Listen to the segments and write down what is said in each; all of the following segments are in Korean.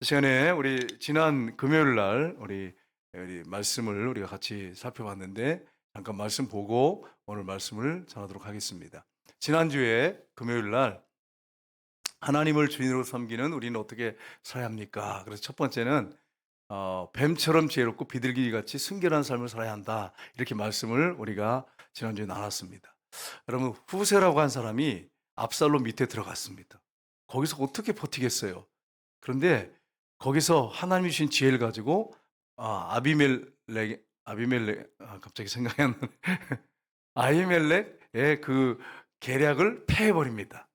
시간에 우리 지난 금요일 날 우리 말씀을 우리가 같이 살펴봤는데 잠깐 말씀 보고 오늘 말씀을 전하도록 하겠습니다. 지난주에 금요일 날 하나님을 주인으로 섬기는 우리는 어떻게 살아야 합니까? 그래서 첫 번째는 뱀처럼 지혜롭고 비둘기 같이 순결한 삶을 살아야 한다. 이렇게 말씀을 우리가 지난주에 나눴습니다. 여러분 후세라고 한 사람이 압살롬 밑에 들어갔습니다. 거기서 어떻게 버티겠어요? 그런데 거기서 하나님이 주신 지혜를 가지고 아비멜렉 갑자기 생각이 안 나네. 아히멜렉의 그 계략을 패해 버립니다.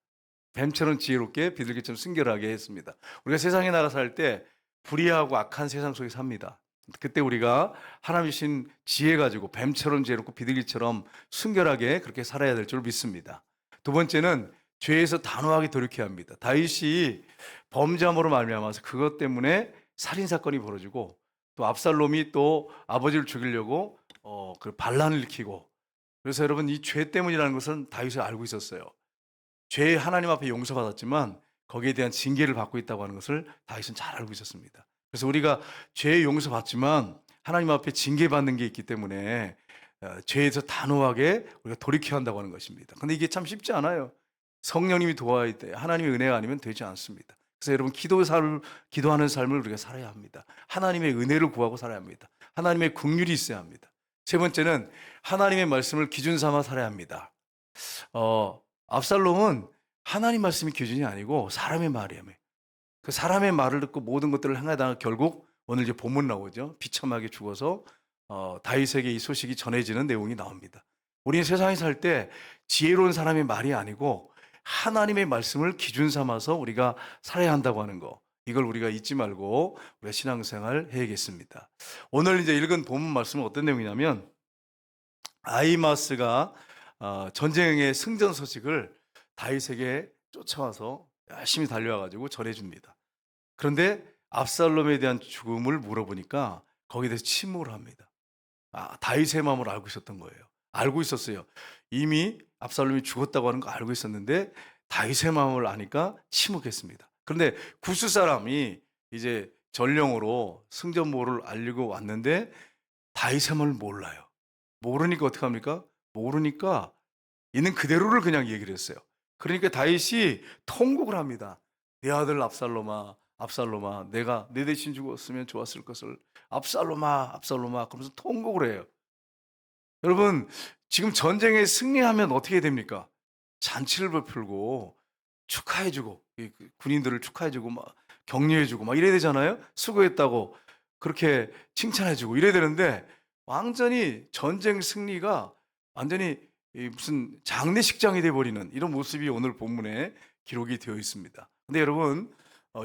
뱀처럼 지혜롭게 비둘기처럼 순결하게 했습니다. 우리가 세상에 나가 살 때 불의하고 악한 세상 속에 삽니다. 그때 우리가 하나님 주신 지혜 가지고 뱀처럼 지혜롭고 비둘기처럼 순결하게 그렇게 살아야 될 줄 믿습니다. 두 번째는 죄에서 단호하게 돌이켜야 합니다. 다윗이 범죄함으로 말미암아서 그것 때문에 살인 사건이 벌어지고 또 압살롬이 또 아버지를 죽이려고 그 반란을 일으키고, 그래서 여러분 이 죄 때문이라는 것은 다윗이 알고 있었어요. 죄 하나님 앞에 용서받았지만 거기에 대한 징계를 받고 있다고 하는 것을 다윗은 잘 알고 있었습니다. 그래서 우리가 죄 용서받지만 하나님 앞에 징계받는 게 있기 때문에 죄에서 단호하게 우리가 돌이켜야 한다고 하는 것입니다. 근데 이게 참 쉽지 않아요. 성령님이 도와야 돼. 하나님의 은혜가 아니면 되지 않습니다. 그래서 여러분 기도하는 삶을 우리가 살아야 합니다. 하나님의 은혜를 구하고 살아야 합니다. 하나님의 긍휼이 있어야 합니다. 세 번째는 하나님의 말씀을 기준 삼아 살아야 합니다. 압살롬은 하나님 말씀이 기준이 아니고 사람의 말이에요. 그 사람의 말을 듣고 모든 것들을 행하다가 결국 오늘 이제 본문 나오죠. 비참하게 죽어서 다윗에게 이 소식이 전해지는 내용이 나옵니다. 우리는 세상에 살 때 지혜로운 사람의 말이 아니고 하나님의 말씀을 기준 삼아서 우리가 살아야 한다고 하는 거, 이걸 우리가 잊지 말고 우리가 신앙생활 해야겠습니다. 오늘 이제 읽은 본문 말씀은 어떤 내용이냐면 아히마스가 전쟁의 승전 소식을 다윗에게 쫓아와서 열심히 달려와 가지고 전해줍니다. 그런데 압살롬에 대한 죽음을 물어보니까 거기에 대해서 침묵을 합니다. 다윗의 마음을 알고 있었던 거예요. 알고 있었어요. 이미 압살롬이 죽었다고 하는 거 알고 있었는데 다윗의 마음을 아니까 침묵했습니다. 그런데 구스 사람이 이제 전령으로 승전보를 알리고 왔는데 다윗의 마음을 몰라요. 모르니까 어떡합니까? 모르니까 있는 그대로를 그냥 얘기를 했어요. 그러니까 다윗이 통곡을 합니다. 내 아들 압살롬아, 압살롬아, 내가 내 대신 죽었으면 좋았을 것을. 압살롬아, 압살롬아, 그러면서 통곡을 해요. 여러분, 지금 전쟁에 승리하면 어떻게 됩니까? 잔치를 베풀고 축하해주고, 군인들을 축하해주고 막 격려해주고 막 이래야 되잖아요. 수고했다고 그렇게 칭찬해주고 이래야 되는데 완전히 전쟁 승리가 완전히 무슨 장례식장이 돼버리는 이런 모습이 오늘 본문에 기록이 되어 있습니다. 근데 여러분,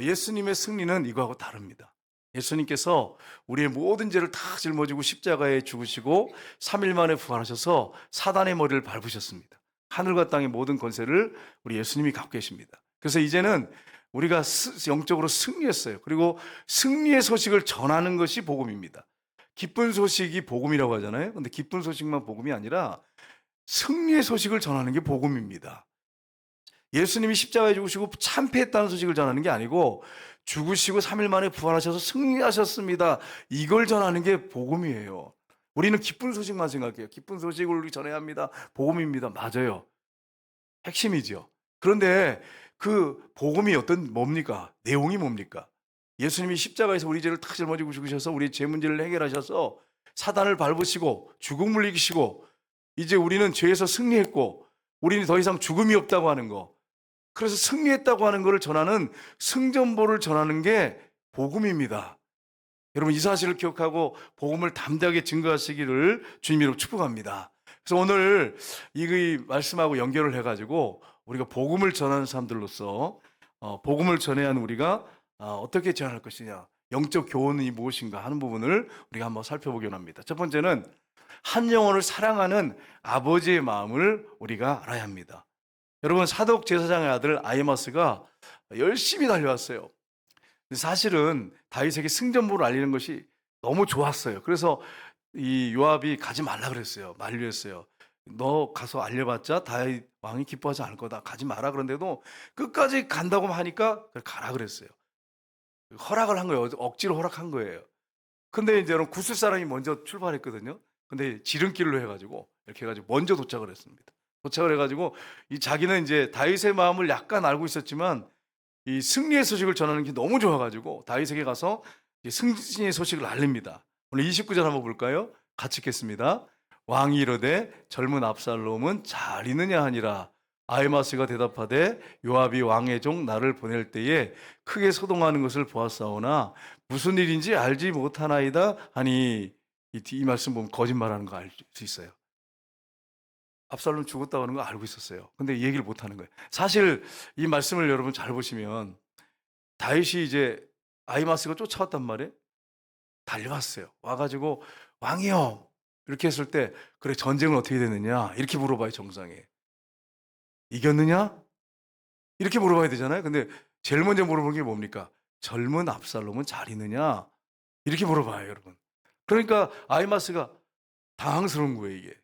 예수님의 승리는 이거하고 다릅니다. 예수님께서 우리의 모든 죄를 다 짊어지고 십자가에 죽으시고 3일 만에 부활하셔서 사단의 머리를 밟으셨습니다. 하늘과 땅의 모든 권세를 우리 예수님이 갖고 계십니다. 그래서 이제는 우리가 영적으로 승리했어요. 그리고 승리의 소식을 전하는 것이 복음입니다. 기쁜 소식이 복음이라고 하잖아요. 근데 기쁜 소식만 복음이 아니라 승리의 소식을 전하는 게 복음입니다. 예수님이 십자가에 죽으시고 참패했다는 소식을 전하는 게 아니고 죽으시고 3일 만에 부활하셔서 승리하셨습니다. 이걸 전하는 게 복음이에요. 우리는 기쁜 소식만 생각해요. 기쁜 소식을 우리 전해야 합니다. 복음입니다. 맞아요. 핵심이죠. 그런데 그 복음이 뭡니까? 내용이 뭡니까? 예수님이 십자가에서 우리 죄를 탁 짊어지고 죽으셔서 우리 죄 문제를 해결하셔서 사단을 밟으시고 죽음을 이기시고 이제 우리는 죄에서 승리했고 우리는 더 이상 죽음이 없다고 하는 거. 그래서 승리했다고 하는 것을 전하는 승전보를 전하는 게 복음입니다. 여러분 이 사실을 기억하고 복음을 담대하게 증거하시기를 주님으로 축복합니다. 그래서 오늘 이 말씀하고 연결을 해가지고 우리가 복음을 전하는 사람들로서 복음을 전해야 하는 우리가 어떻게 전할 것이냐, 영적 교훈이 무엇인가 하는 부분을 우리가 한번 살펴보기로 합니다. 첫 번째는 한 영혼을 사랑하는 아버지의 마음을 우리가 알아야 합니다. 여러분 사독 제사장의 아들 아히마스가 열심히 달려왔어요. 사실은 다윗에게 승전보를 알리는 것이 너무 좋았어요. 그래서 이 요압이 가지 말라 그랬어요. 만류했어요. 너 가서 알려봤자 다윗 왕이 기뻐하지 않을 거다. 가지 마라. 그런데도 끝까지 간다고 하니까 가라 그랬어요. 허락을 한 거예요. 억지로 허락한 거예요. 근데 이제 여러분 구스 사람이 먼저 출발했거든요. 근데 지름길로 해 가지고 이렇게 해 가지고 먼저 도착을 했습니다. 도착을 해 가지고 이 자기는 이제 다윗의 마음을 약간 알고 있었지만 이 승리의 소식을 전하는 게 너무 좋아 가지고 다윗에게 가서 이 승리의 소식을 알립니다. 오늘 29절 한번 볼까요? 같이 읽겠습니다. 왕이 이르되 젊은 압살롬은 잘 있느냐 하니라. 아히마스가 대답하되 요압이 왕의 종 나를 보낼 때에 크게 소동하는 것을 보았사오나 무슨 일인지 알지 못하나이다 하니 이 말씀 보면 거짓말하는 거 알 수 있어요. 압살롬 죽었다고 하는 거 알고 있었어요. 근데 얘기를 못 하는 거예요. 사실 이 말씀을 여러분 잘 보시면 다윗이 이제 아히마스가 쫓아왔단 말이에요. 달려왔어요. 와가지고 왕이요 이렇게 했을 때 그래 전쟁은 어떻게 되느냐 이렇게 물어봐요. 정상에 이겼느냐 이렇게 물어봐야 되잖아요. 근데 제일 먼저 물어보는 게 뭡니까? 젊은 압살롬은 잘 있느냐 이렇게 물어봐요, 여러분. 그러니까 아히마스가 당황스러운 거예요, 이게.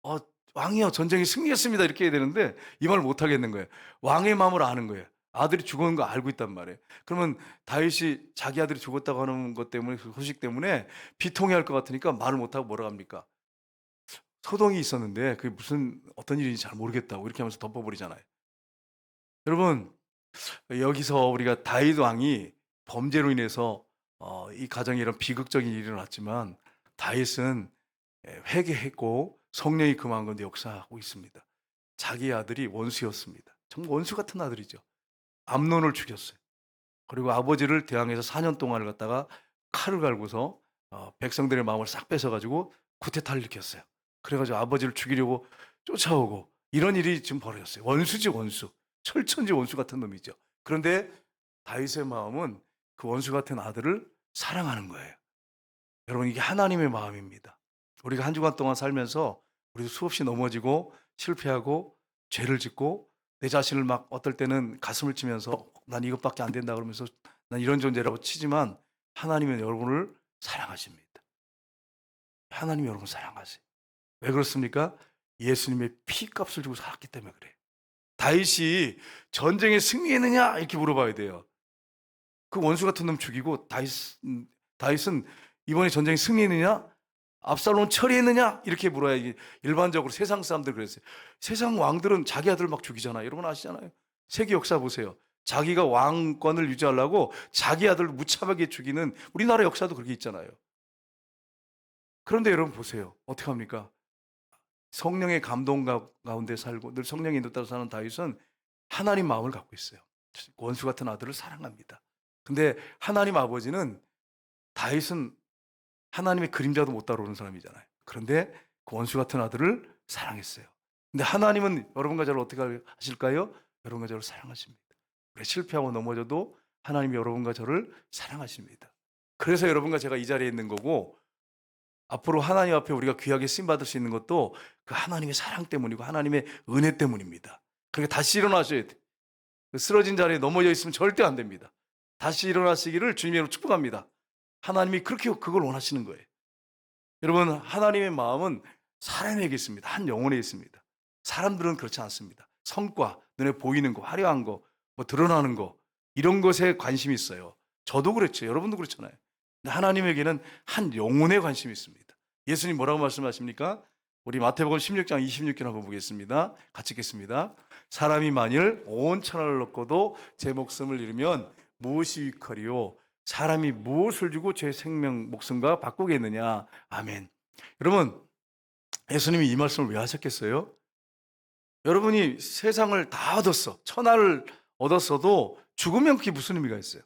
어, 왕이요 전쟁에 승리했습니다 이렇게 해야 되는데 이 말을 못 하겠는 거예요. 왕의 마음을 아는 거예요. 아들이 죽은 거 알고 있단 말이에요. 그러면 다윗이 자기 아들이 죽었다고 하는 것 때문에 그 소식 때문에 비통해할 것 같으니까 말을 못 하고 뭐라 합니까? 소동이 있었는데 그게 무슨 어떤 일인지 잘 모르겠다고 이렇게 하면서 덮어버리잖아요. 여러분 여기서 우리가 다윗 왕이 범죄로 인해서 이 가정에 이런 비극적인 일이 일어났지만 다윗은 회개했고 성령이 금한 건데 역사하고 있습니다. 자기 아들이 원수였습니다. 정말 원수 같은 아들이죠. 암논을 죽였어요. 그리고 아버지를 대항해서 4년 동안을 갖다가 칼을 갈고서 백성들의 마음을 싹 뺏어가지고 쿠데타를 일으켰어요. 그래가지고 아버지를 죽이려고 쫓아오고 이런 일이 지금 벌어졌어요. 원수지 원수. 철천지 원수 같은 놈이죠. 그런데 다윗의 마음은 그 원수 같은 아들을 사랑하는 거예요. 여러분 이게 하나님의 마음입니다. 우리가 한 주간 동안 살면서 우리도 수없이 넘어지고 실패하고 죄를 짓고 내 자신을 막 어떨 때는 가슴을 치면서 난 이것밖에 안 된다 그러면서 난 이런 존재라고 치지만 하나님은 여러분을 사랑하십니다. 하나님이 여러분 사랑하세요. 왜 그렇습니까? 예수님의 피값을 주고 살았기 때문에 그래요. 다윗이 전쟁에 승리했느냐 이렇게 물어봐야 돼요. 그 원수 같은 놈 죽이고 다윗은 이번에 전쟁에 승리했느냐? 압살롬 처리했느냐? 이렇게 물어야 일반적으로 세상 사람들 그랬어요. 세상 왕들은 자기 아들 막 죽이잖아요. 여러분 아시잖아요. 세계 역사 보세요. 자기가 왕권을 유지하려고 자기 아들을 무차별하게 죽이는 우리나라 역사도 그렇게 있잖아요. 그런데 여러분 보세요. 어떻게 합니까? 성령의 감동 가운데 살고 늘 성령의 인도 따라 사는 다윗은 하나님 마음을 갖고 있어요. 원수 같은 아들을 사랑합니다. 근데 하나님 아버지는 다윗은 하나님의 그림자도 못 따라오는 사람이잖아요. 그런데 그 원수 같은 아들을 사랑했어요. 근데 하나님은 여러분과 저를 어떻게 하실까요? 여러분과 저를 사랑하십니다. 그래 실패하고 넘어져도 하나님이 여러분과 저를 사랑하십니다. 그래서 여러분과 제가 이 자리에 있는 거고 앞으로 하나님 앞에 우리가 귀하게 쓰임받을 수 있는 것도 그 하나님의 사랑 때문이고 하나님의 은혜 때문입니다. 그러니까 다시 일어나셔야 돼요. 쓰러진 자리에 넘어져 있으면 절대 안 됩니다. 다시 일어나시기를 주님으로 축복합니다. 하나님이 그렇게 그걸 원하시는 거예요. 여러분 하나님의 마음은 사람에게 있습니다. 한 영혼에 있습니다. 사람들은 그렇지 않습니다. 성과, 눈에 보이는 거, 화려한 거, 뭐 드러나는 거 이런 것에 관심이 있어요. 저도 그렇죠. 여러분도 그렇잖아요. 근데 하나님에게는 한 영혼에 관심이 있습니다. 예수님 뭐라고 말씀하십니까? 우리 마태복음 16장 26절 한번 보겠습니다. 같이 읽겠습니다. 사람이 만일 온 천하를 얻고도 제 목숨을 잃으면 무엇이 유익하리요? 사람이 무엇을 주고 제 생명 목숨과 바꾸겠느냐? 아멘. 여러분 예수님이 이 말씀을 왜 하셨겠어요? 여러분이 세상을 다 얻었어. 천하를 얻었어도 죽으면 그게 무슨 의미가 있어요?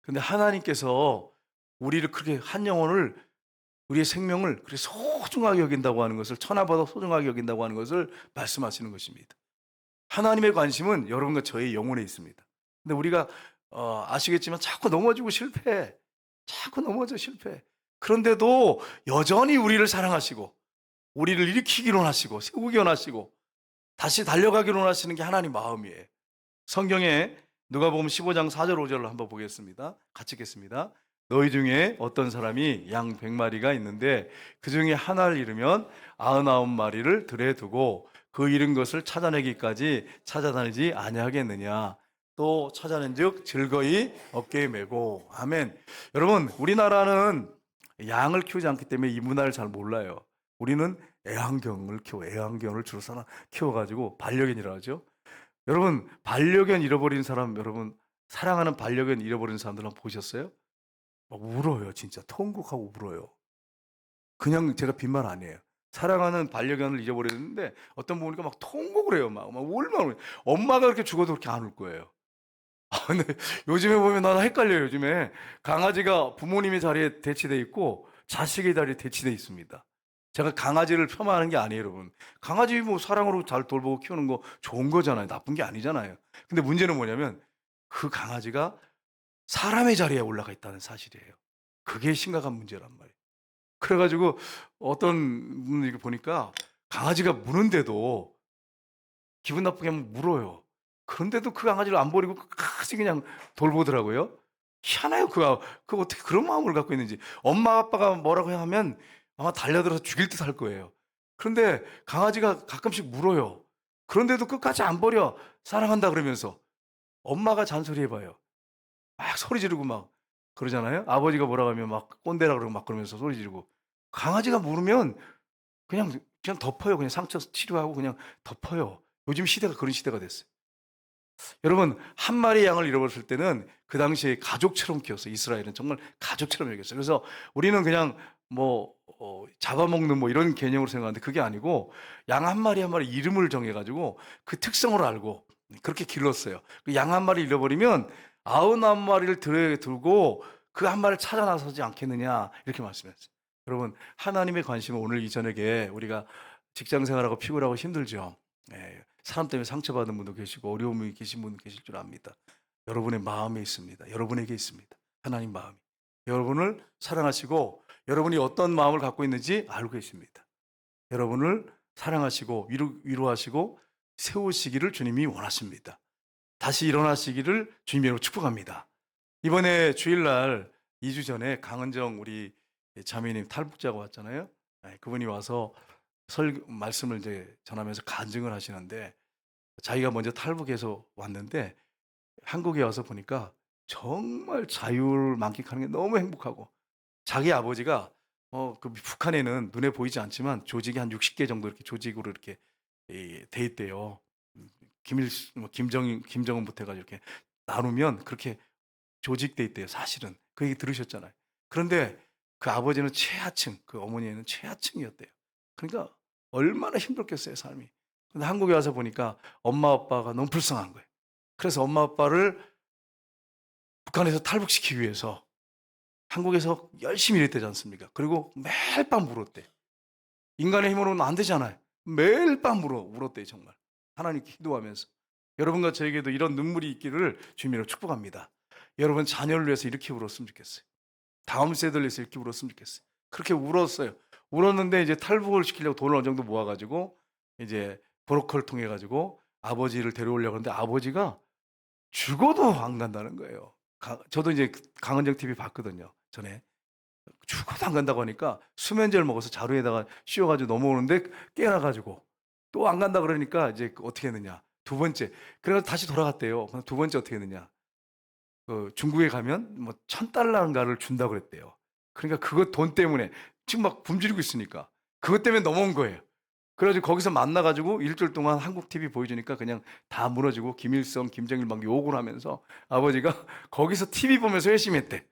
근데 하나님께서 우리를 그렇게 한 영혼을 우리의 생명을 그렇게 소중하게 여긴다고 하는 것을 천하보다 소중하게 여긴다고 하는 것을 말씀하시는 것입니다. 하나님의 관심은 여러분과 저의 영혼에 있습니다. 근데 우리가 아시겠지만 자꾸 넘어지고 실패해. 자꾸 넘어져 실패해. 그런데도 여전히 우리를 사랑하시고 우리를 일으키기로 하시고 세우기로 하시고 다시 달려가기로 하시는 게 하나님 마음이에요. 성경에 누가복음 15장 4절 5절을 한번 보겠습니다. 같이 읽겠습니다. 너희 중에 어떤 사람이 양 100마리가 있는데 그 중에 하나를 잃으면 99마리를 들에 두고 그 잃은 것을 찾아내기까지 찾아다니지 아니하겠느냐. 또 찾아낸즉 즐거이 어깨에 메고. 아멘. 여러분, 우리나라는 양을 키우지 않기 때문에 이 문화를 잘 몰라요. 우리는 애완견을 키워, 애완견을 주로 키워가지고 반려견이라 하죠. 여러분, 반려견 잃어버린 사람, 여러분 사랑하는 반려견 잃어버린 사람들 한번 보셨어요? 막 울어요. 진짜 통곡하고 울어요. 그냥 제가 빈말 아니에요. 사랑하는 반려견을 잃어버렸는데 어떤 분 보니까 막 통곡을 해요. 막 울면 엄마가 그렇게 죽어도 그렇게 안 울 거예요. 근데 요즘에 보면 나는 헷갈려요. 요즘에 강아지가 부모님의 자리에 대치돼 있고 자식의 자리에 대치돼 있습니다. 제가 강아지를 폄하하는 게 아니에요, 여러분. 강아지 뭐 사랑으로 잘 돌보고 키우는 거 좋은 거잖아요. 나쁜 게 아니잖아요. 근데 문제는 뭐냐면 그 강아지가 사람의 자리에 올라가 있다는 사실이에요. 그게 심각한 문제란 말이에요. 그래가지고 어떤 분들 보니까 강아지가 무는데도 기분 나쁘게 하면 물어요. 그런데도 그 강아지를 안 버리고 끝까지 그냥 돌보더라고요. 희한해요. 그 어떻게 그런 마음을 갖고 있는지. 엄마 아빠가 뭐라고 하면 아마 달려들어서 죽일 듯 할 거예요. 그런데 강아지가 가끔씩 물어요. 그런데도 끝까지 안 버려. 사랑한다 그러면서. 엄마가 잔소리 해봐요. 막 소리 지르고 막 그러잖아요. 아버지가 뭐라고 하면 막 꼰대라 그러고 막 그러면서 소리 지르고. 강아지가 물으면 그냥 덮어요. 그냥 상처 치료하고 그냥 덮어요. 요즘 시대가 그런 시대가 됐어요. 여러분, 한 마리의 양을 잃어버렸을 때는 그 당시에 가족처럼 키웠어요. 이스라엘은 정말 가족처럼 여겼어요. 그래서 우리는 그냥 뭐 잡아먹는 뭐 이런 개념으로 생각하는데 그게 아니고 양 한 마리 한 마리 이름을 정해가지고 그 특성을 알고 그렇게 길렀어요. 그 양 한 마리 잃어버리면 99마리를 들에 두고 그 한 마리를 찾아 나서지 않겠느냐 이렇게 말씀했어요. 여러분, 하나님의 관심은 오늘 이 저녁에 우리가 직장 생활하고 피곤하고 힘들죠. 예, 사람 때문에 상처받은 분도 계시고 어려움이 계신 분도 계실 줄 압니다. 여러분의 마음에 있습니다. 여러분에게 있습니다. 하나님 마음이. 여러분을 사랑하시고 여러분이 어떤 마음을 갖고 있는지 알고 계십니다. 여러분을 사랑하시고 위로하시고 세우시기를 주님이 원하십니다. 다시 일어나시기를 주님으로 축복합니다. 이번에 주일날 2주 전에 강은정 우리 자매님 탈북자가 왔잖아요. 그분이 와서 말씀을 이제 전하면서 간증을 하시는데 자기가 먼저 탈북해서 왔는데 한국에 와서 보니까 정말 자유를 만끽하는 게 너무 행복하고 자기 아버지가 그 북한에는 눈에 보이지 않지만 조직이 한 60개 정도 이렇게 조직으로 이렇게 돼 있대요. 김정은부터 해가지고 이렇게 나누면 그렇게 조직돼 있대요. 사실은 그 얘기 들으셨잖아요. 그런데 그 아버지는 최하층, 그 어머니는 최하층이었대요. 그러니까 얼마나 힘들겠어요, 삶이. 근데 한국에 와서 보니까 엄마 아빠가 너무 불쌍한 거예요. 그래서 엄마 아빠를 북한에서 탈북시키기 위해서 한국에서 열심히 일했대지 않습니까? 그리고 매일 밤 울었대. 인간의 힘으로는 안 되잖아요. 매일 밤 울었대요, 정말. 하나님께 기도하면서. 여러분과 저에게도 이런 눈물이 있기를 주님으로 축복합니다. 여러분 자녀를 위해서 이렇게 울었으면 좋겠어요. 다음 세대를 위해서 이렇게 울었으면 좋겠어요. 그렇게 울었어요. 울었는데 이제 탈북을 시키려고 돈을 어느 정도 모아가지고 이제 브로커를 통해 가지고 아버지를 데려오려고 하는데 아버지가 죽어도 안 간다는 거예요. 저도 이제 강은정 TV 봤거든요. 전에 죽어도 안 간다고 하니까 수면제를 먹어서 자루에다가 씌워가지고 넘어오는데 깨어나가지고 또 안 간다 그러니까 이제 어떻게 했느냐. 두 번째 그래서 다시 돌아갔대요. 그럼 두 번째 어떻게 했느냐. 그 중국에 가면 뭐 1,000달러인가를 준다고 그랬대요. 그러니까 그거 돈 때문에 지금 막 굶주리고 있으니까 그것 때문에 넘어온 거예요. 그래가지고 거기서 만나가지고 일주일 동안 한국 TV 보여주니까 그냥 다 무너지고 김일성, 김정일 막 욕을 하면서 아버지가 거기서 TV 보면서 회심했대.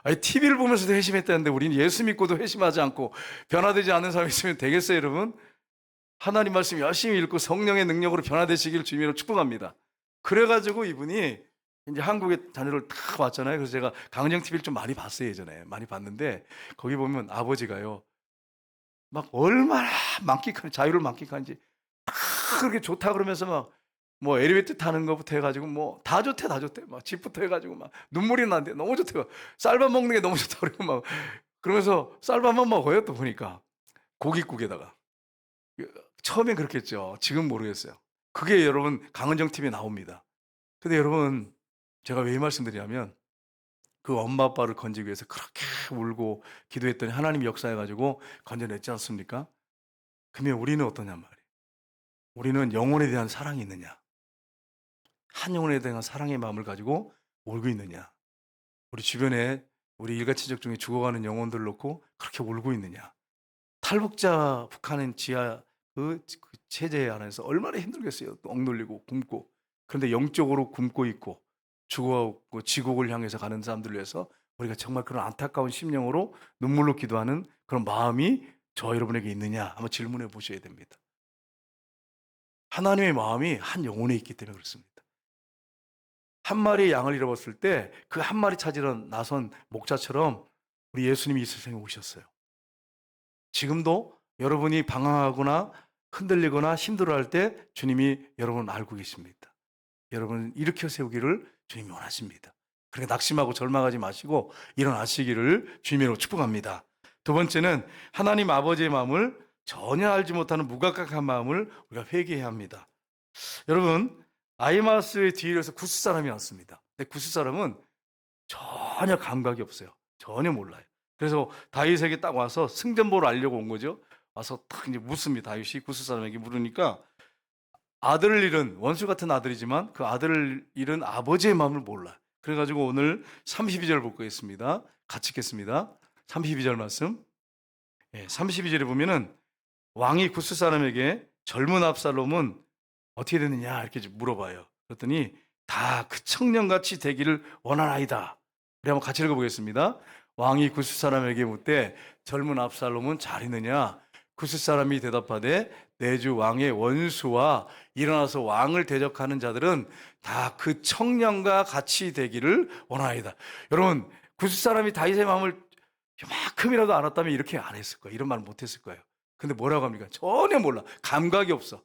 아니 TV를 보면서도 회심했다는데 우리는 예수 믿고도 회심하지 않고 변화되지 않는 사람이 있으면 되겠어요, 여러분? 하나님 말씀 열심히 읽고 성령의 능력으로 변화되시기를 주님으로 축복합니다. 그래가지고 이분이 이제 한국에 자녀를 다 왔잖아요. 그래서 제가 강은정 TV를 좀 많이 봤어요, 예전에. 많이 봤는데 거기 보면 아버지가요. 막 얼마나 자유를 만끽하는지 다 그렇게 좋다 그러면서 막 뭐 엘리베이터 타는 것부터 해가지고 뭐 다 좋대 다 좋대 막 집부터 해가지고 막 눈물이 나는데 너무 좋대 쌀밥 먹는 게 너무 좋다 그러고 막 그러면서 쌀밥만 먹어요 또 보니까 고깃국에다가 처음엔 그렇겠죠. 지금 모르겠어요. 그게 여러분 강은정 TV에 나옵니다. 근데 여러분 제가 왜 이 말씀드리냐면 그 엄마 아빠를 건지기 위해서 그렇게 울고 기도했더니 하나님 역사해가지고 건져냈지 않습니까? 그러면 우리는 어떠냐 말이에요. 우리는 영혼에 대한 사랑이 있느냐? 한 영혼에 대한 사랑의 마음을 가지고 울고 있느냐? 우리 주변에 우리 일가친척 중에 죽어가는 영혼들을 놓고 그렇게 울고 있느냐? 탈북자 북한은 지하 그 체제 안에서 얼마나 힘들겠어요. 또 억눌리고 굶고. 그런데 영적으로 굶고 있고 죽어가고 지국을 향해서 가는 사람들을 위해서 우리가 정말 그런 안타까운 심령으로 눈물로 기도하는 그런 마음이 저와 여러분에게 있느냐 한번 질문해 보셔야 됩니다. 하나님의 마음이 한 영혼에 있기 때문에 그렇습니다. 한 마리의 양을 잃어버렸을 때 그 한 마리 찾으러 나선 목자처럼 우리 예수님이 이 세상에 오셨어요. 지금도 여러분이 방황하거나 흔들리거나 힘들어할 때 주님이 여러분을 알고 계십니다. 여러분을 일으켜 세우기를 주님이 원하십니다. 그러니까 낙심하고 절망하지 마시고 일어나시기를 주님으로 축복합니다. 두 번째는 하나님 아버지의 마음을 전혀 알지 못하는 무감각한 마음을 우리가 회개해야 합니다. 여러분, 아이마스의 뒤에서 구스 사람이 왔습니다. 근데 구스 사람은 전혀 감각이 없어요. 전혀 몰라요. 그래서 다윗에게 딱 와서 승전보를 알려고 온 거죠. 와서 딱 이제 묻습니다. 다윗이 구스 사람에게 물으니까 아들을 잃은 원수 같은 아들이지만 그 아들을 잃은 아버지의 마음을 몰라. 그래가지고 오늘 32절 볼 거겠습니다. 같이 읽겠습니다. 32절 말씀. 32절에 보면은 왕이 구스 사람에게 젊은 압살롬은 어떻게 됐느냐 이렇게 물어봐요. 그랬더니 다 그 청년같이 되기를 원하나이다. 우리 한번 같이 읽어보겠습니다. 왕이 구스 사람에게 묻되 젊은 압살롬은 잘 있느냐? 구스 사람이 대답하되 내 주 왕의 원수와 일어나서 왕을 대적하는 자들은 다 그 청년과 같이 되기를 원하나이다. 여러분, 구스 사람이 다윗의 마음을 이만큼이라도 알았다면 이렇게 안 했을 거예요. 이런 말 못 했을 거예요. 근데 뭐라고 합니까? 전혀 몰라. 감각이 없어.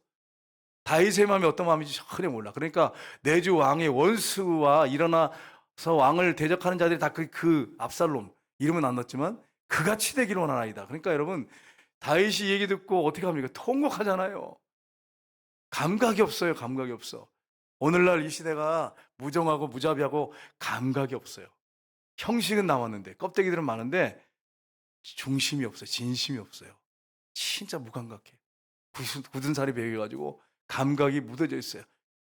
다윗의 마음이 어떤 마음인지 전혀 몰라. 그러니까 내 주 왕의 원수와 일어나서 왕을 대적하는 자들이 다 그 압살롬 이름은 안 넣었지만 그같이 되기를 원하나이다. 그러니까 여러분 다윗이 얘기 듣고 어떻게 합니까? 통곡하잖아요. 감각이 없어요. 감각이 없어. 오늘날 이 시대가 무정하고 무자비하고 감각이 없어요. 형식은 남았는데 껍데기들은 많은데 중심이 없어요. 진심이 없어요. 진짜 무감각해. 굳은 살이 배겨가지고 감각이 묻어져 있어요.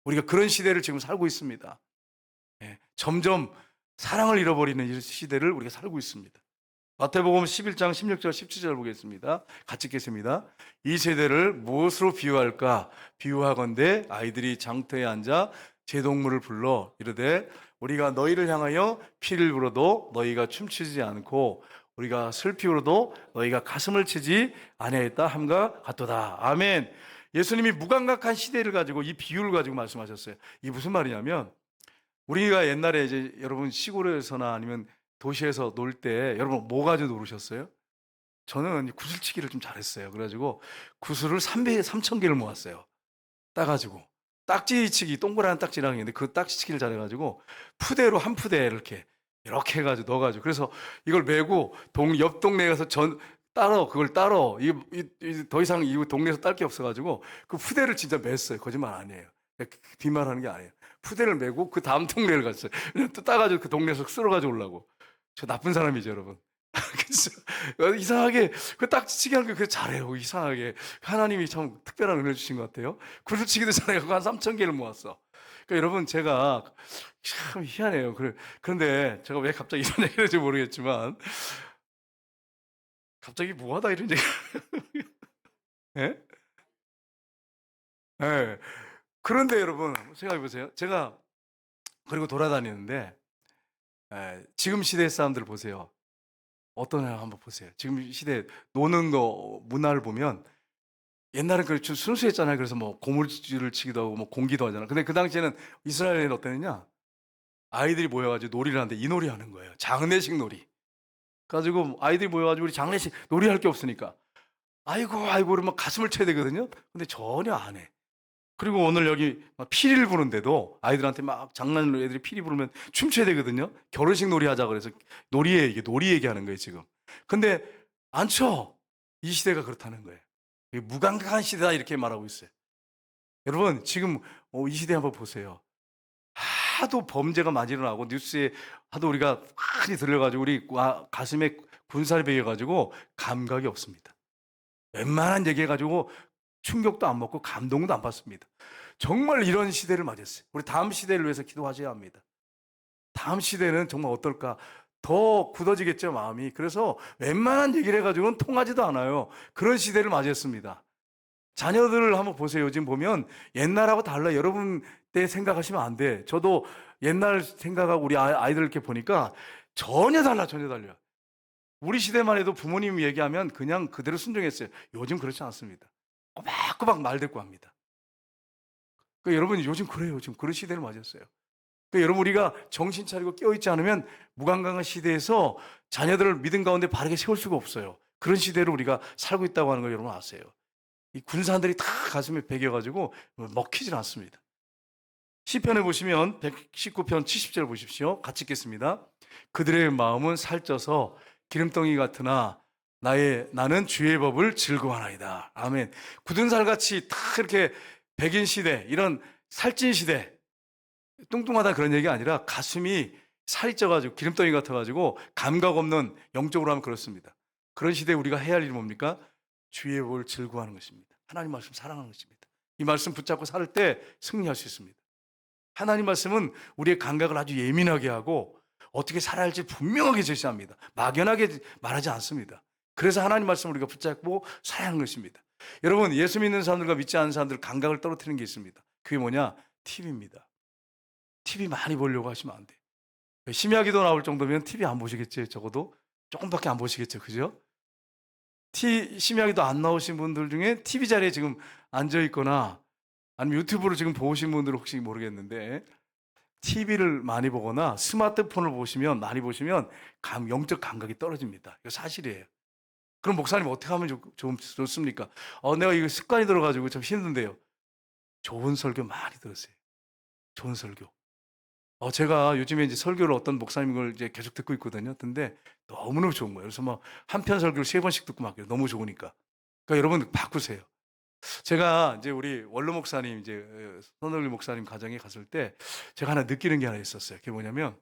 우리가 그런 시대를 지금 살고 있습니다. 점점 사랑을 잃어버리는 이 시대를 우리가 살고 있습니다. 마태복음 11장 16절 17절 보겠습니다. 같이 읽겠습니다. 이 세대를 무엇으로 비유할까? 비유하건대 아이들이 장터에 앉아 제동물을 불러 이르되 우리가 너희를 향하여 피를 불어도 너희가 춤추지 않고 우리가 슬피 울어도 너희가 가슴을 치지 아니하였다 함과 같도다. 아멘. 예수님이 무감각한 시대를 가지고 이 비유를 가지고 말씀하셨어요. 이게 무슨 말이냐면 우리가 옛날에 이제 여러분 시골에서나 아니면 도시에서 놀 때 여러분 뭐 가지고 놀으셨어요? 저는 구슬치기를 좀 잘했어요. 그래가지고 구슬을 3,000개를 모았어요. 따가지고 딱지치기 동그란 딱지랑 있는데 그 딱지치기를 잘해가지고 푸대로 한 푸대 이렇게 해가지고 넣어가지고 그래서 이걸 메고 옆 동네 가서 그걸 따러 더 이상 이 동네에서 딸 게 없어가지고 그 푸대를 진짜 맸어요. 거짓말 아니에요. 뒷말하는 게 아니에요. 푸대를 메고 그 다음 동네를 갔어요. 또 따가지고 그 동네에서 쓸어가지고 오려고. 저 나쁜 사람이죠, 여러분. 그래서 이상하게 그 딱지치기 하는 게 그게 잘해요. 이상하게 하나님이 참 특별한 은혜 주신 것 같아요. 구슬치기도 잘해요. 한 3,000개를 모았어. 그러니까 여러분 제가 참 희한해요. 그런데 제가 왜 갑자기 이런 얘기를 할지 모르겠지만 갑자기 뭐하다 이런 얘기. 예? 예. 그런데 여러분 생각해 보세요. 제가 그리고 돌아다니는데 지금 시대 사람들 보세요. 어떠냐 한번 보세요. 지금 시대 노는 거 문화를 보면 옛날엔 좀 순수했잖아요. 그래서 뭐 고물줄을 치기도 하고 뭐 공기도 하잖아. 근데 그 당시에는 이스라엘에는 어땠느냐? 아이들이 모여가지고 놀이를 하는데 이 놀이 하는 거예요. 장례식 놀이. 가지고 아이들이 모여가지고 우리 장례식 놀이할 게 없으니까 아이고 그러면 가슴을 쳐야 되거든요. 근데 전혀 안 해. 그리고 오늘 여기 막 피리를 부는데도 아이들한테 막 장난으로 애들이 피리 부르면 춤춰야 되거든요. 결혼식 놀이 하자 그래서 놀이 얘기하는 거예요 지금. 근데 안 춰. 이 시대가 그렇다는 거예요. 무감각한 시대다 이렇게 말하고 있어요. 여러분 지금 이 시대 한번 보세요. 하도 범죄가 많이 일어나고 뉴스에 하도 우리가 많이 들려가지고 우리 가슴에 군살이 베여가지고 감각이 없습니다. 웬만한 얘기해가지고 충격도 안 먹고 감동도 안 받습니다. 정말 이런 시대를 맞이했어요. 우리 다음 시대를 위해서 기도하셔야 합니다. 다음 시대는 정말 어떨까? 더 굳어지겠죠, 마음이. 그래서 웬만한 얘기를 해가지고는 통하지도 않아요. 그런 시대를 맞이했습니다. 자녀들을 한번 보세요. 요즘 보면 옛날하고 달라요. 여러분 때 생각하시면 안 돼. 저도 옛날 생각하고 우리 아이들 이렇게 보니까 전혀 달라, 전혀 달라. 우리 시대만 해도 부모님 얘기하면 그냥 그대로 순종했어요. 요즘 그렇지 않습니다. 꼬박꼬박 말대꾸 합니다. 여러분 요즘 그래요. 지금 그런 시대를 맞았어요. 여러분 우리가 정신 차리고 깨어있지 않으면 무관광한 시대에서 자녀들을 믿음 가운데 바르게 세울 수가 없어요. 그런 시대를 우리가 살고 있다고 하는 걸 여러분 아세요? 이 군사들이 다 가슴에 배겨가지고 먹히질 않습니다. 시편에 보시면 119편 70절 보십시오. 같이 읽겠습니다. 그들의 마음은 살쪄서 기름덩이 같으나 나는 주의 법을 즐거워하나이다. 아멘. 굳은 살같이 다 이렇게 백인 시대, 이런 살찐 시대, 뚱뚱하다 그런 얘기가 아니라 가슴이 살이 쪄가지고 기름덩이 같아가지고 감각 없는, 영적으로 하면 그렇습니다. 그런 시대에 우리가 해야 할 일이 뭡니까? 주의 법을 즐거워하는 것입니다. 하나님 말씀 사랑하는 것입니다. 이 말씀 붙잡고 살 때 승리할 수 있습니다. 하나님 말씀은 우리의 감각을 아주 예민하게 하고 어떻게 살아야 할지 분명하게 제시합니다. 막연하게 말하지 않습니다. 그래서 하나님 말씀을 우리가 붙잡고 살아야 하는 것입니다. 여러분, 예수 믿는 사람들과 믿지 않는 사람들 감각을 떨어뜨리는 게 있습니다. 그게 뭐냐? TV입니다. TV 많이 보려고 하시면 안 돼요. 심야기도 나올 정도면 TV 안 보시겠죠? 적어도 조금밖에 안 보시겠죠? 그죠? 심야기도 안 나오신 분들 중에 TV 자리에 지금 앉아 있거나 아니면 유튜브를 지금 보신 분들 혹시 모르겠는데, TV를 많이 보거나 스마트폰을 많이 보시면 영적 감각이 떨어집니다. 이거 사실이에요. 그럼 목사님 어떻게 하면 좋습니까? 내가 이거 습관이 들어가지고 좀 힘든데요. 좋은 설교 많이 들으세요. 좋은 설교. 제가 요즘에 이제 설교를 어떤 목사님 걸 이제 계속 듣고 있거든요. 근데 너무너무 좋은 거예요. 그래서 한 편 설교를 3번씩 듣고 막 너무 좋으니까. 그러니까 여러분 바꾸세요. 제가 이제 우리 원로 목사님, 이제 선월리 목사님 가정에 갔을 때 제가 하나 느끼는 게 하나 있었어요. 그게 뭐냐면,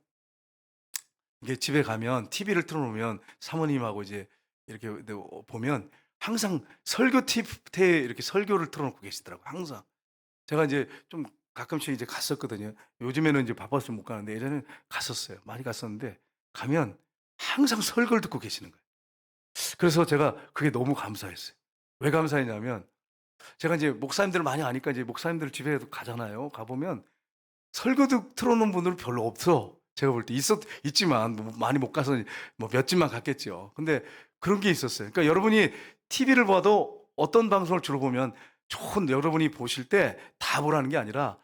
이게 집에 가면 TV를 틀어놓으면 사모님하고 이제 이렇게 보면 항상 설교 팁에 이렇게 설교를 틀어놓고 계시더라고요. 항상. 제가 이제 좀 가끔씩 이제 갔었거든요. 요즘에는 이제 바빠서 못 가는데 예전에 갔었어요. 많이 갔었는데 가면 항상 설교를 듣고 계시는 거예요. 그래서 제가 그게 너무 감사했어요. 왜 감사했냐면, 제가 이제 목사님들을 많이 아니까 이제 목사님들 집에도 가잖아요. 가보면 설교도 틀어놓은 분들은 별로 없어. 제가 볼 때 있지만 많이 못 가서 몇 집만 갔겠죠. 근데 그런 게 있었어요. 그러니까 여러분이 TV를 봐도 어떤 방송을 주로 보면 여러분이 보실 때 다 보라는 게 아니라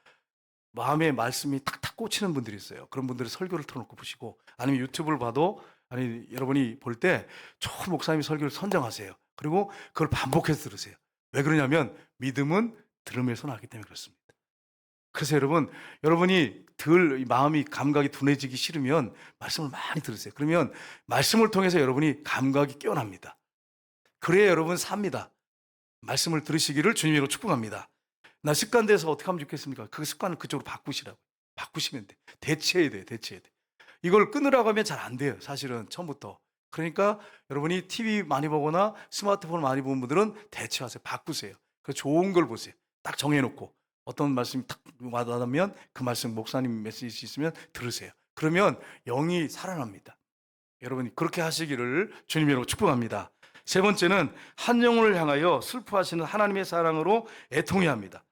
마음에 말씀이 탁탁 꽂히는 분들이 있어요. 그런 분들은 설교를 틀어놓고 보시고, 아니면 유튜브를 봐도, 아니 여러분이 볼 때 좋은 목사님이 설교를 선정하세요. 그리고 그걸 반복해서 들으세요. 왜 그러냐면 믿음은 들음에서 나기 때문에 그렇습니다. 그래서 여러분이 마음이 감각이 둔해지기 싫으면 말씀을 많이 들으세요. 그러면 말씀을 통해서 여러분이 감각이 깨어납니다. 그래야 여러분 삽니다. 말씀을 들으시기를 주님으로 축복합니다. 나 습관돼서 어떻게 하면 좋겠습니까? 그 습관을 그쪽으로 바꾸시라고. 바꾸시면 돼. 대체해야 돼. 이걸 끊으라고 하면 잘 안 돼요. 사실은 처음부터. 그러니까 여러분이 TV 많이 보거나 스마트폰 많이 보는 분들은 대체하세요. 바꾸세요. 그 좋은 걸 보세요. 딱 정해놓고 어떤 말씀이 딱 와닿으면 그 말씀, 목사님 메시지 있으면 들으세요. 그러면 영이 살아납니다. 여러분이 그렇게 하시기를 주님으로 축복합니다. 세 번째는 한 영혼을 향하여 슬퍼하시는 하나님의 사랑으로 애통해야 합니다.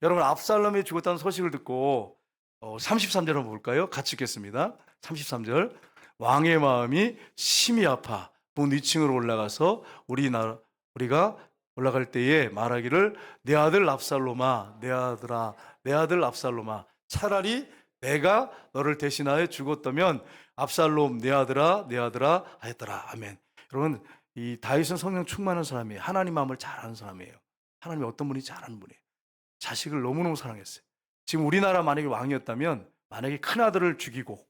여러분, 압살롬이 죽었다는 소식을 듣고 33절 한번 볼까요? 같이 읽겠습니다. 33절. 왕의 마음이 심히 아파 문 2층으로 올라가서 우리가 올라갈 때에 말하기를, 내 아들 압살롬아, 내 아들 압살롬아, 차라리 내가 너를 대신하여 죽었다면 압살롬 내 아들아 하였더라. 아멘. 여러분, 이 다윗은 성령 충만한 사람이에요. 하나님 마음을 잘 아는 사람이에요. 하나님이 어떤 분이 잘 아는 분이에요. 자식을 너무너무 사랑했어요. 지금 우리나라 만약에 왕이었다면, 만약에 큰아들을 죽이고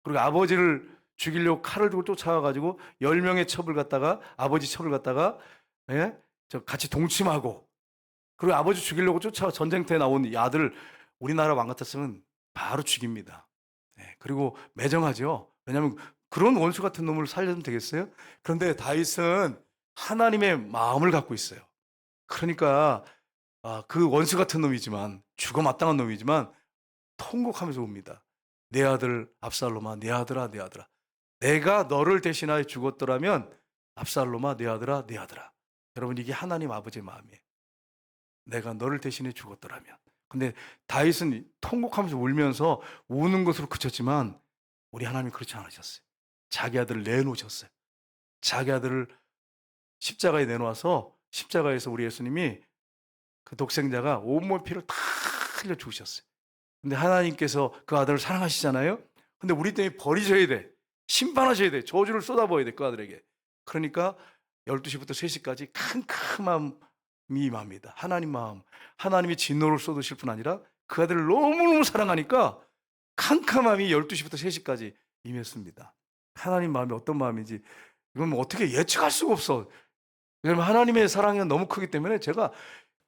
그리고 아버지를 죽이려고 칼을 들고 쫓아와가지고 10명의 아버지 첩을 갖다가 같이 동침하고, 그리고 아버지 죽이려고 쫓아와 전쟁터에 나온 이 아들을 우리나라 왕 같았으면 바로 죽입니다. 그리고 매정하죠. 왜냐하면 그런 원수 같은 놈을 살려면 되겠어요? 그런데 다윗은 하나님의 마음을 갖고 있어요. 그러니까 그 원수 같은 놈이지만, 죽어 마땅한 놈이지만 통곡하면서 옵니다. 내 아들 압살롬아, 내 아들아, 내 아들아. 내가 너를 대신하여 죽었더라면 압살롬아, 내 아들아, 내 아들아. 여러분, 이게 하나님 아버지의 마음이에요. 내가 너를 대신해 죽었더라면. 근데 다윗은 통곡하면서 울면서 우는 것으로 그쳤지만 우리 하나님 그렇지 않으셨어요. 자기 아들을 내놓으셨어요. 자기 아들을 십자가에 내놓아서 십자가에서 우리 예수님이 그 독생자가 온몸 피를 다 흘려 죽으셨어요. 근데 하나님께서 그 아들을 사랑하시잖아요. 근데 우리 때문에 버리셔야 돼. 심판하셔야 돼. 저주를 쏟아부어야 돼, 그 아들에게. 그러니까 12시부터 3시까지 캄캄함이 임합니다. 하나님 마음. 하나님이 진노를 쏟으실 뿐 아니라 그 아들을 너무너무 사랑하니까 캄캄함이 12시부터 3시까지 임했습니다. 하나님 마음이 어떤 마음인지 이건 뭐 어떻게 예측할 수가 없어. 왜냐면 하나님의 사랑이 너무 크기 때문에 제가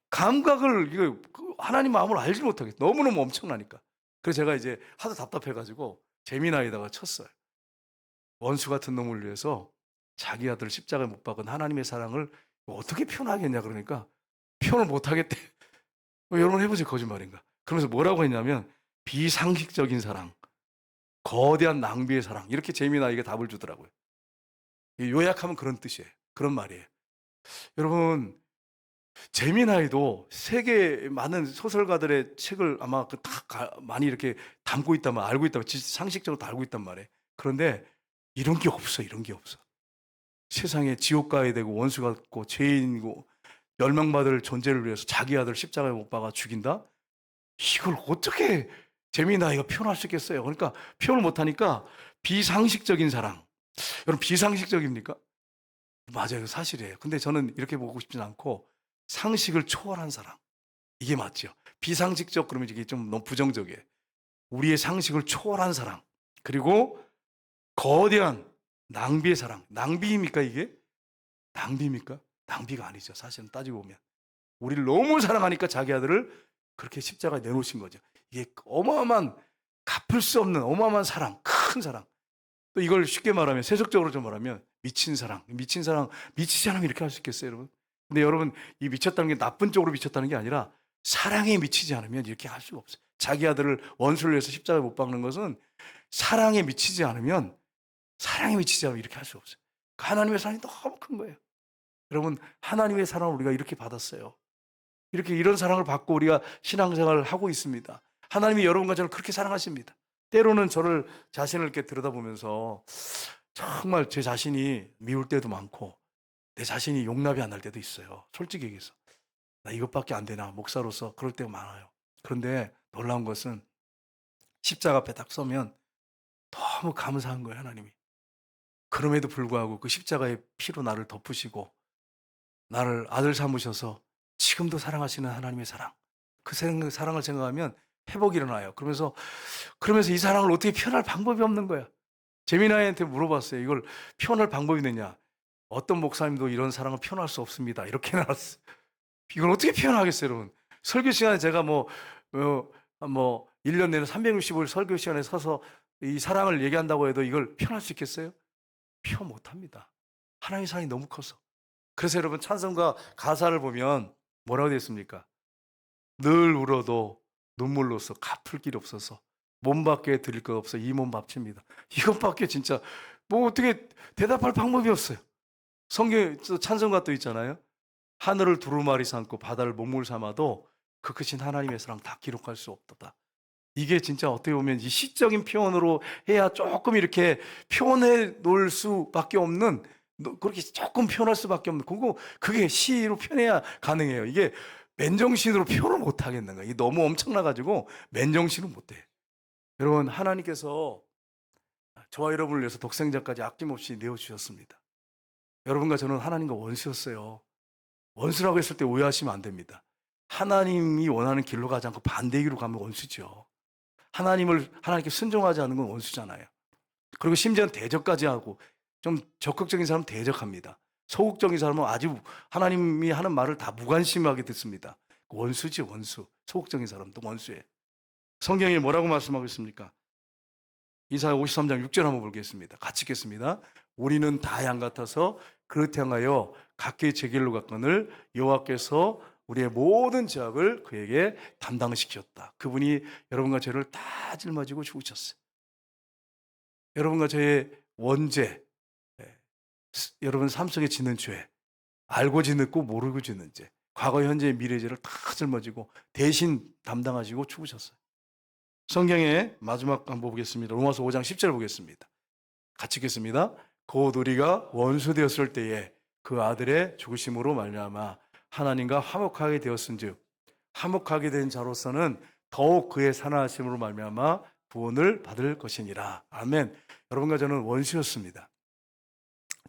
감각을, 하나님 마음을 알지 못하겠어요. 너무너무 엄청나니까. 그래서 제가 이제 하도 답답해가지고 재미나이다가 쳤어요. 원수 같은 놈을 위해서 자기 아들을 십자가에 못 박은 하나님의 사랑을 어떻게 표현하겠냐 그러니까 표현을 못하겠대. 여러분 해보세요. 거짓말인가. 그러면서 뭐라고 했냐면 비상식적인 사랑, 거대한 낭비의 사랑, 이렇게 재미나이가 답을 주더라고요. 요약하면 그런 뜻이에요. 그런 말이에요. 여러분, 재미나이도 세계 많은 소설가들의 책을 아마 다 많이 이렇게 담고 있다면, 알고 있다면, 상식적으로 다 알고 있단 말이에요. 그런데 이런 게 없어. 이런 게 없어. 세상에 지옥 가야 되고 원수 같고 죄인이고 멸망받을 존재를 위해서 자기 아들 십자가에 못 박아 죽인다? 이걸 어떻게 재미나이가 표현할 수 있겠어요? 그러니까 표현을 못하니까 비상식적인 사랑. 여러분, 비상식적입니까? 맞아요. 사실이에요. 근데 저는 이렇게 보고 싶진 않고 상식을 초월한 사랑. 이게 맞죠. 비상식적 그러면 이게 좀 너무 부정적이에요. 우리의 상식을 초월한 사랑. 그리고 거대한 낭비의 사랑. 낭비입니까 이게? 낭비입니까? 낭비가 아니죠. 사실은 따지고 보면. 우리를 너무 사랑하니까 자기 아들을 그렇게 십자가에 내놓으신 거죠. 이게 어마어마한, 갚을 수 없는 어마어마한 사랑, 큰 사랑. 또 이걸 쉽게 말하면, 세속적으로 좀 말하면 미친 사랑. 미친 사랑, 미치지 않으면 이렇게 할 수 있겠어요, 여러분? 근데 여러분, 이 미쳤다는 게 나쁜 쪽으로 미쳤다는 게 아니라 사랑에 미치지 않으면 이렇게 할 수가 없어요. 자기 아들을 원수를 위해서 십자가에 못 박는 것은 사랑에 미치지 않으면 이렇게 할 수가 없어요. 하나님의 사랑이 너무 큰 거예요. 여러분, 하나님의 사랑을 우리가 이렇게 받았어요. 이런 사랑을 받고 우리가 신앙생활을 하고 있습니다. 하나님이 여러분과 저를 그렇게 사랑하십니다. 때로는 저를 자신을 이렇게 들여다보면서 정말 제 자신이 미울 때도 많고 내 자신이 용납이 안 날 때도 있어요. 솔직히 얘기해서. 나 이것밖에 안 되나, 목사로서 그럴 때가 많아요. 그런데 놀라운 것은 십자가 앞에 딱 서면 너무 감사한 거예요, 하나님이. 그럼에도 불구하고 그 십자가의 피로 나를 덮으시고 나를 아들 삼으셔서 지금도 사랑하시는 하나님의 사랑. 그 사랑을 생각하면 회복이 일어나요. 그러면서 이 사랑을 어떻게 표현할 방법이 없는 거야. 재미나이한테 물어봤어요. 이걸 표현할 방법이 있느냐. 어떤 목사님도 이런 사랑을 표현할 수 없습니다. 이렇게 나왔어요. 이걸 어떻게 표현하겠어요, 여러분? 설교 시간에 제가 1년 내내 365일 설교 시간에 서서 이 사랑을 얘기한다고 해도 이걸 표현할 수 있겠어요? 표현 못 합니다. 하나님의 사랑이 너무 커서. 그래서 여러분, 찬송가 가사를 보면 뭐라고 되어 있습니까? 늘 울어도 눈물로써 갚을 길 없어서 몸밖에 드릴 것 없어 이 몸 바칩니다. 이것밖에 진짜 뭐 어떻게 대답할 방법이 없어요. 성경 찬송가 또 있잖아요. 하늘을 두루마리 삼고 바다를 먹물 삼아도 그 크신 하나님의 사랑 다 기록할 수 없도다. 이게 진짜 어떻게 보면 이 시적인 표현으로 해야 조금 이렇게 표현해 놓을 수밖에 없는, 그렇게 조금 표현할 수밖에 없는, 그게 시로 표현해야 가능해요. 이게 맨정신으로 표현을 못 하겠는 거예요. 이게 너무 엄청나가지고 맨정신은 못 해. 여러분, 하나님께서 저와 여러분을 위해서 독생자까지 아낌없이 내어주셨습니다. 여러분과 저는 하나님과 원수였어요. 원수라고 했을 때 오해하시면 안 됩니다. 하나님이 원하는 길로 가지 않고 반대 길로 가면 원수죠. 하나님께 순종하지 않는 건 원수잖아요. 그리고 심지어는 대적까지 하고, 좀 적극적인 사람은 대적합니다. 소극적인 사람은 아주 하나님이 하는 말을 다 무관심하게 듣습니다. 원수지, 원수. 소극적인 사람도 원수예요. 성경에 뭐라고 말씀하고 있습니까? 이사야 53장 6절 한번 보겠습니다. 같이 읽겠습니다. 우리는 다 양 같아서 그릇 향하여 각기 제 길로 갔거늘 여호와께서 우리의 모든 죄악을 그에게 담당시켰다. 그분이 여러분과 죄를 다 짊어지고 죽으셨어요. 여러분과 저의 원죄, 예, 여러분 삶 속에 짓는 죄, 알고 짓고 모르고 짓는 죄, 과거, 현재, 미래 죄를 다 짊어지고 대신 담당하시고 죽으셨어요. 성경의 마지막 한번 보겠습니다. 로마서 5장 10절 보겠습니다. 같이 읽겠습니다. 곧 우리가 원수 되었을 때에 그 아들의 죽으심으로 말미암아 하나님과 화목하게 되었은즉 화목하게 된 자로서는 더욱 그의 살아나심으로 말미암아 구원을 받을 것이니라. 아멘. 여러분과 저는 원수였습니다.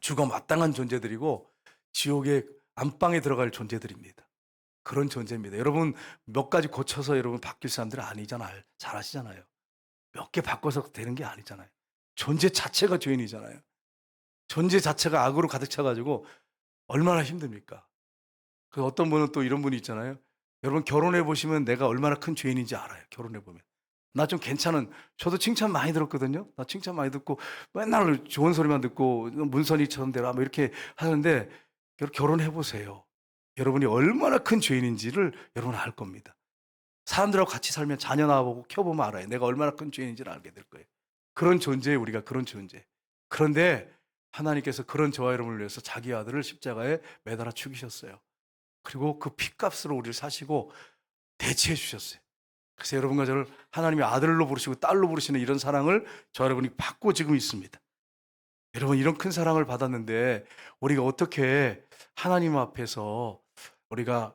죽어 마땅한 존재들이고 지옥의 안방에 들어갈 존재들입니다. 그런 존재입니다. 여러분 몇 가지 고쳐서 여러분 바뀔 사람들은 아니잖아요. 잘 아시잖아요. 몇 개 바꿔서 되는 게 아니잖아요. 존재 자체가 죄인이잖아요. 존재 자체가 악으로 가득 차가지고 얼마나 힘듭니까? 그 어떤 분은 또 이런 분이 있잖아요. 여러분 결혼해 보시면 내가 얼마나 큰 죄인인지 알아요. 결혼해 보면. 나 좀 괜찮은, 저도 칭찬 많이 들었거든요. 나 칭찬 많이 듣고 맨날 좋은 소리만 듣고 문선이처럼 되라 뭐 이렇게 하는데 결혼해 보세요. 여러분이 얼마나 큰 죄인인지를 여러분 알 겁니다. 사람들하고 같이 살면 자녀 낳아보고 켜보면 알아요. 내가 얼마나 큰 죄인인지를 알게 될 거예요. 그런 존재예요. 우리가 그런 존재. 그런데 하나님께서 그런 저와 여러분을 위해서 자기 아들을 십자가에 매달아 죽이셨어요. 그리고 그 핏값으로 우리를 사시고 대체해 주셨어요. 그래서 여러분과 저를 하나님의 아들로 부르시고 딸로 부르시는 이런 사랑을 저 여러분이 받고 지금 있습니다. 여러분 이런 큰 사랑을 받았는데 우리가 어떻게 하나님 앞에서 우리가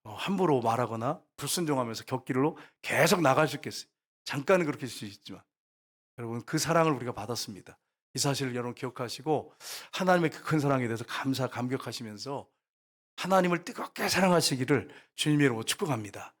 함부로 말하거나 불순종하면서 곁길로 계속 나갈 수 있겠어요. 잠깐은 그렇게 할 수 있지만 여러분 그 사랑을 우리가 받았습니다. 이 사실을 여러분 기억하시고 하나님의 그 큰 사랑에 대해서 감사하시면서 하나님을 뜨겁게 사랑하시기를 주님의 이름으로 축복합니다.